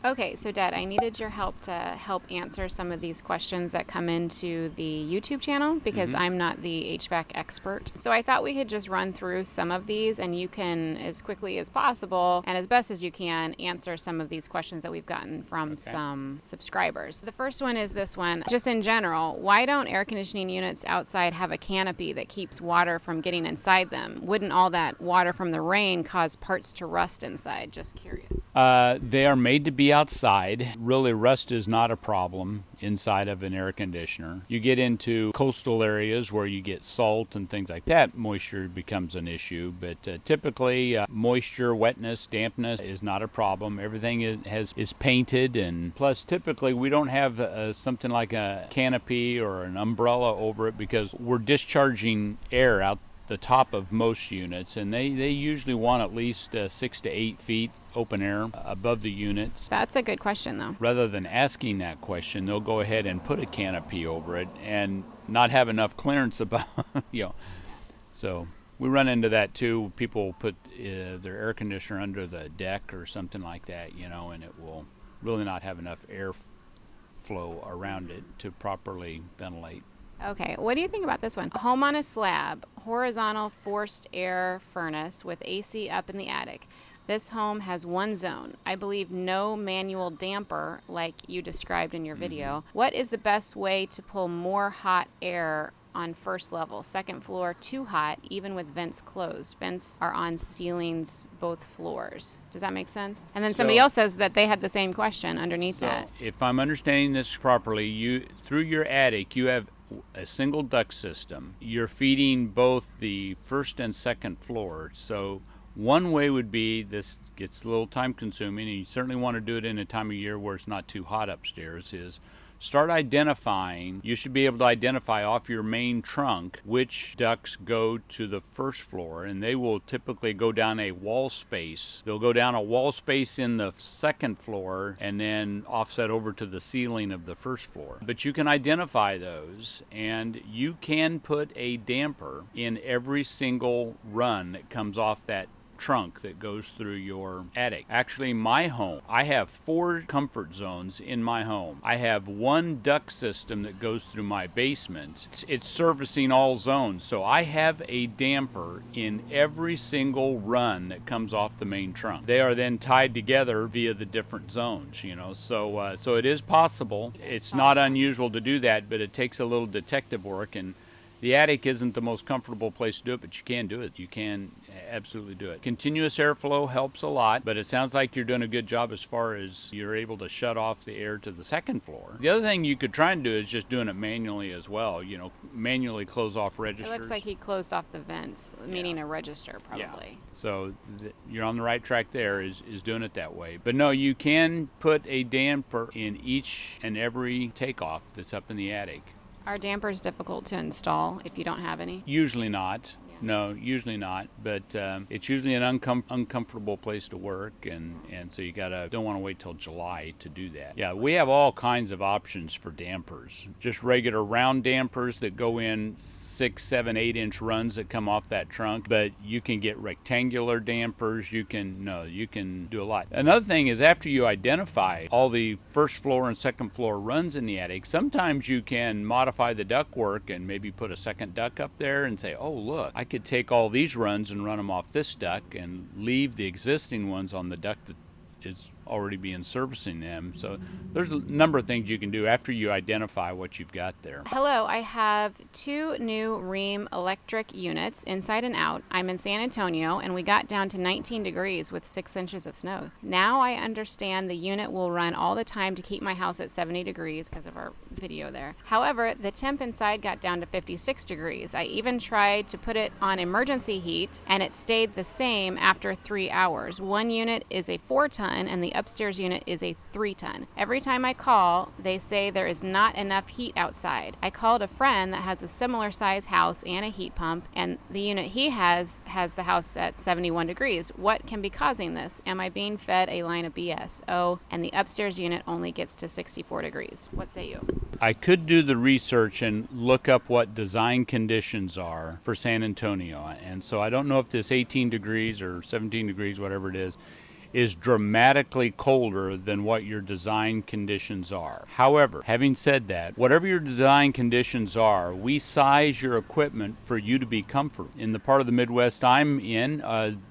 Okay, so Dad, I needed your help to help answer some of these questions that come into the YouTube channel because I'm not the HVAC expert. So I thought we could just run through some of these and you can, as quickly as possible and as best as you can, answer some of these questions that we've gotten from some subscribers. The first one is this one. Just in general, why don't air conditioning units outside have a canopy that keeps water from getting inside them? Wouldn't all that water from the rain cause parts to rust inside? Just curious. They are made to be outside. Really, rust is not a problem inside of an air conditioner. You get into coastal areas where you get salt and things like that, moisture becomes an issue. But typically, moisture, wetness, dampness is not a problem. Everything is painted, and plus, typically, we don't have something like a canopy or an umbrella over it because we're discharging air out the top of most units, and they usually want at least 6 to 8 feet open air above the units. That's a good question, though. Rather than asking that question, they'll go ahead and put a canopy over it and not have enough clearance about, So we run into that too. People put their air conditioner under the deck or something like that, and it will really not have enough air flow around it to properly ventilate. Okay, what do you think about this one? Home on a slab, horizontal forced air furnace with AC up in the attic. This home has one zone. I believe no manual damper like you described in your video. What is the best way to pull more hot air on first level? Second floor, too hot, even with vents closed. Vents are on ceilings, both floors. Does that make sense? And then somebody else says that they had the same question underneath that. If I'm understanding this properly, through your attic, you have a single duct system. You're feeding both the first and second floor. So one way would be, this gets a little time consuming, and you certainly want to do it in a time of year where it's not too hot upstairs, is start identifying. You should be able to identify off your main trunk which ducts go to the first floor, and they will typically go down a wall space. They'll go down a wall space in the second floor and then offset over to the ceiling of the first floor. But you can identify those, and you can put a damper in every single run that comes off that trunk that goes through your attic. Actually, my home, I have 4 comfort zones in my home. I have one duct system that goes through my basement. It's servicing all zones, so I have a damper in every single run that comes off the main trunk. They are then tied together via the different zones, so it is possible. It's not unusual to do that, but it takes a little detective work, and the attic isn't the most comfortable place to do it, but you can do it. You can absolutely do it. Continuous airflow helps a lot, but it sounds like you're doing a good job as far as you're able to shut off the air to the second floor. The other thing you could try and do is just doing it manually as well. Manually close off registers. It looks like he closed off the vents, meaning a register probably. Yeah. So you're on the right track there, is doing it that way. But no, you can put a damper in each and every takeoff that's up in the attic. Are dampers difficult to install if you don't have any? Usually not. No, usually not, but it's usually an uncomfortable place to work, and so you don't want to wait till July to do that. Yeah, we have all kinds of options for dampers. Just regular round dampers that go in 6, 7, 8-inch runs that come off that trunk, but you can get rectangular dampers. You can do a lot. Another thing is, after you identify all the first floor and second floor runs in the attic, sometimes you can modify the ductwork and maybe put a second duct up there and say, oh, look, I could take all these runs and run them off this duct and leave the existing ones on the duct that is already being servicing them. So there's a number of things you can do after you identify what you've got there. Hello, I have 2 new Rheem electric units inside and out. I'm in San Antonio, and we got down to 19 degrees with 6 inches of snow. Now I understand the unit will run all the time to keep my house at 70 degrees because of our video there. However, the temp inside got down to 56 degrees. I even tried to put it on emergency heat, and it stayed the same after 3 hours. One unit is a 4-ton, and the upstairs unit is a 3-ton. Every time I call, they say there is not enough heat outside. I called a friend that has a similar size house and a heat pump, and the unit he has the house at 71 degrees. What can be causing this? Am I being fed a line of BS? Oh, and the upstairs unit only gets to 64 degrees. What say you? I could do the research and look up what design conditions are for San Antonio. And so I don't know if this 18 degrees or 17 degrees, whatever it is dramatically colder than what your design conditions are. However, having said that, whatever your design conditions are, we size your equipment for you to be comfortable. In the part of the Midwest I'm in,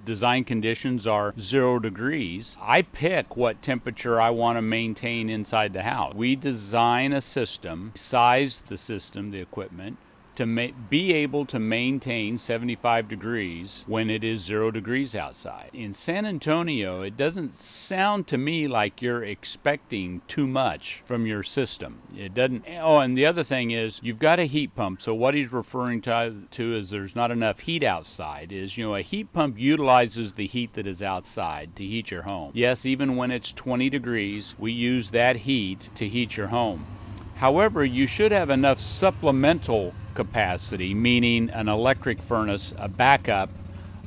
design conditions are 0 degrees. I pick what temperature I want to maintain inside the house. We design a system, size the system, the equipment, to be able to maintain 75 degrees when it is 0 degrees outside. In San Antonio, it doesn't sound to me like you're expecting too much from your system. It doesn't. Oh, and the other thing is you've got a heat pump. So what he's referring to is there's not enough heat outside is, a heat pump utilizes the heat that is outside to heat your home. Yes, even when it's 20 degrees, we use that heat to heat your home. However, you should have enough supplemental capacity, meaning an electric furnace, a backup,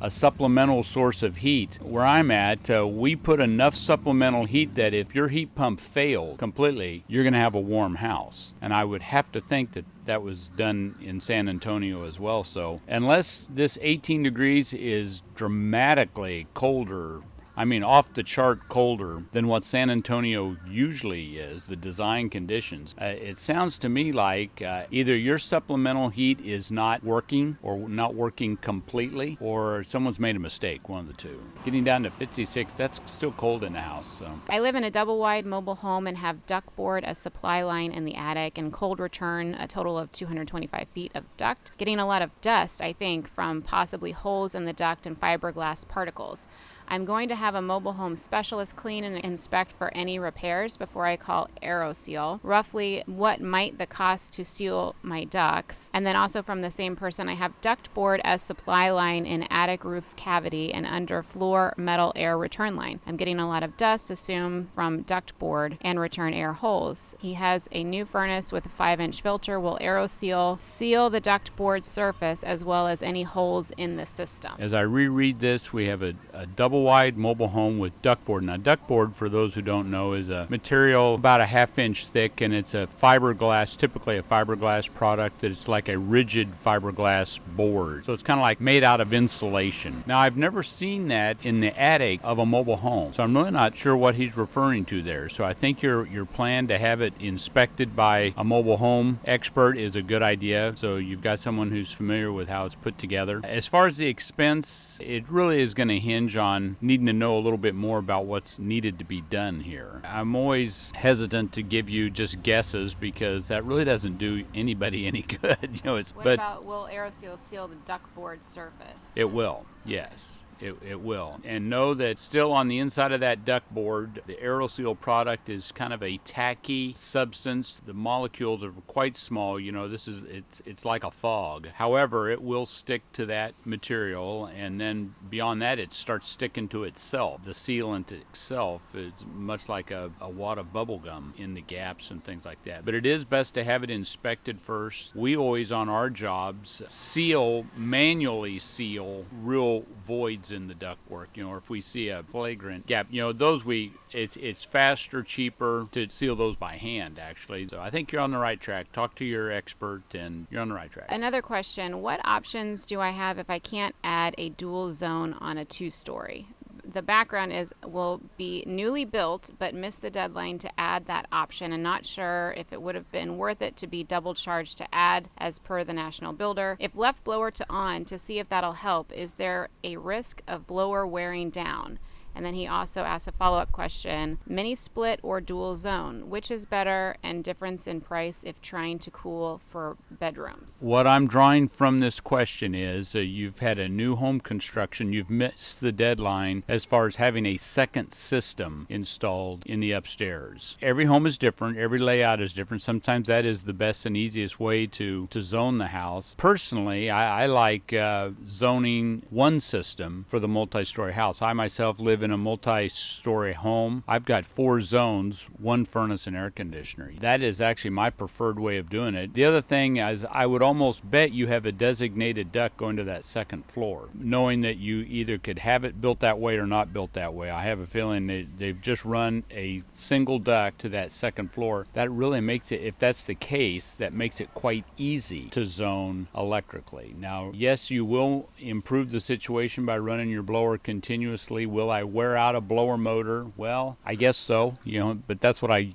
a supplemental source of heat. Where I'm at, we put enough supplemental heat that if your heat pump failed completely, you're going to have a warm house. And I would have to think that that was done in San Antonio as well. So unless this 18 degrees is dramatically colder, off the chart colder than what San Antonio usually is, the design conditions. It sounds to me like either your supplemental heat is not working or not working completely, or someone's made a mistake, one of the two. Getting down to 56, that's still cold in the house. So I live in a double-wide mobile home and have ductboard as supply line in the attic and cold return, a total of 225 feet of duct. Getting a lot of dust, I think, from possibly holes in the duct and fiberglass particles. I'm going to have a mobile home specialist clean and inspect for any repairs before I call Aeroseal. Roughly, what might the cost to seal my ducts? And then also from the same person, I have ductboard as supply line in attic roof cavity and under floor metal air return line. I'm getting a lot of dust, assume from ductboard and return air holes. He has a new furnace with a 5-inch filter. Will Aeroseal seal the ductboard surface as well as any holes in the system? As I reread this, we have a double-wide mobile home with ductboard. Now, ductboard, for those who don't know, is a material about a 1/2 inch thick, and it's a fiberglass, typically a fiberglass product that it's like a rigid fiberglass board. So it's kind of like made out of insulation. Now, I've never seen that in the attic of a mobile home, so I'm really not sure what he's referring to there. So I think your plan to have it inspected by a mobile home expert is a good idea. So you've got someone who's familiar with how it's put together. As far as the expense, it really is going to hinge on needing to know a little bit more about what's needed to be done here. I'm always hesitant to give you just guesses because that really doesn't do anybody any good. What about will Aeroseal seal the ductboard surface? It will, yes. It will. And know that still on the inside of that ductboard, the Aeroseal product is kind of a tacky substance. The molecules are quite small. It's like a fog. However, it will stick to that material, and then beyond that, it starts sticking to itself. The sealant itself is much like a wad of bubble gum in the gaps and things like that. But it is best to have it inspected first. We always, on our jobs, manually seal real voids in the ductwork. If we see a flagrant gap, it's faster, cheaper to seal those by hand, actually. So I think you're on the right track. Talk to your expert and you're on the right track. Another question, what options do I have if I can't add a dual zone on a 2-story? The background is will be newly built but missed the deadline to add that option and not sure if it would have been worth it to be double charged to add as per the national builder. If left blower to on to see if that'll help, is there a risk of blower wearing down? And then he also asks a follow-up question, mini split or dual zone, which is better, and difference in price if trying to cool for bedrooms? What I'm drawing from this question is you've had a new home construction, you've missed the deadline as far as having a second system installed in the upstairs. Every home is different, every layout is different. Sometimes that is the best and easiest way to zone the house. Personally, I like zoning one system for the multi-story house. I myself live in a multi-story home. I've got 4 zones, 1 furnace and air conditioner. That is actually my preferred way of doing it. The other thing is I would almost bet you have a designated duct going to that second floor, knowing that you either could have it built that way or not built that way. I have a feeling they've just run a single duct to that second floor. That really makes it, if that's the case, that makes it quite easy to zone electrically. Now, yes, you will improve the situation by running your blower continuously. Will I wear out a blower motor? Well, I guess so, but that's what I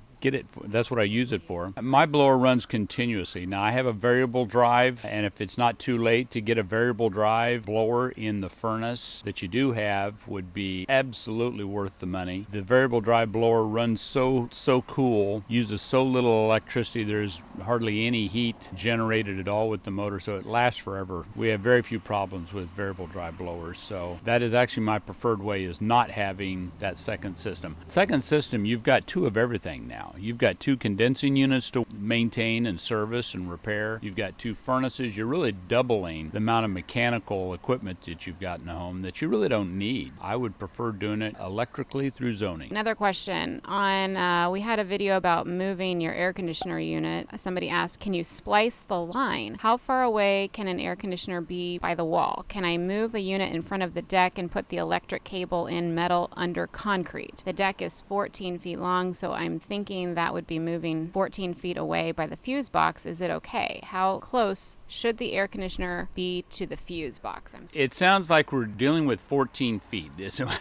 that's what I use it for. My blower runs continuously. Now I have a variable drive, and if it's not too late to get a variable drive blower in the furnace that you do have, would be absolutely worth the money. The variable drive blower runs so cool, uses so little electricity, there's hardly any heat generated at all with the motor, so it lasts forever. We have very few problems with variable drive blowers, so that is actually my preferred way, is not having that second system. Second system, you've got two of everything now. You've got two condensing units to maintain and service and repair. You've got two furnaces. You're really doubling the amount of mechanical equipment that you've got in the home that you really don't need. I would prefer doing it electrically through zoning. Another question on, we had a video about moving your air conditioner unit. Somebody asked, can you splice the line? How far away can an air conditioner be by the wall? Can I move a unit in front of the deck and put the electric cable in metal under concrete? The deck is 14 feet long, so I'm thinking that would be moving 14 feet away by the fuse box. Is it okay? How close should the air conditioner be to the fuse box? It sounds like we're dealing with 14 feet,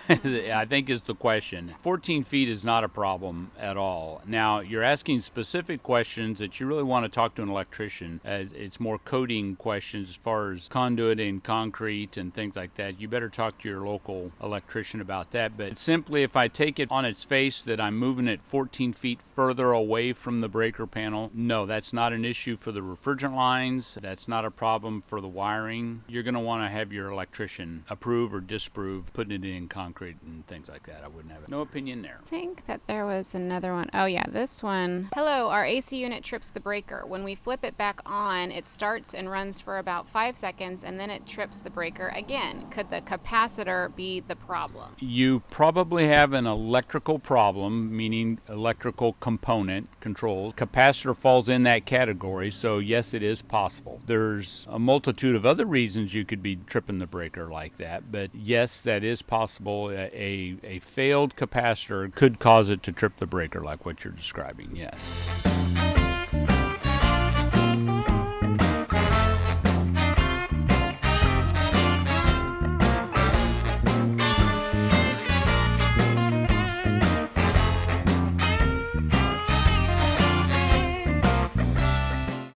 I think is the question. 14 feet is not a problem at all. Now, you're asking specific questions that you really want to talk to an electrician. It's more coding questions as far as conduit and concrete and things like that. You better talk to your local electrician about that. But simply, if I take it on its face that I'm moving it 14 feet further away from the breaker panel, no, that's not an issue for the refrigerant lines. That's not a problem for the wiring. You're going to want to have your electrician approve or disapprove putting it in concrete and things like that. I wouldn't have it. No opinion there. I think that there was another one. Oh yeah, this one. Hello, our AC unit trips the breaker. When we flip it back on, it starts and runs for about 5 seconds and then it trips the breaker again. Could the capacitor be the problem? You probably have an electrical problem, meaning electrical component controls. Capacitor falls in that category, so yes, it is possible. There's a multitude of other reasons you could be tripping the breaker like that, but yes, that is possible. A failed capacitor could cause it to trip the breaker like what you're describing, yes.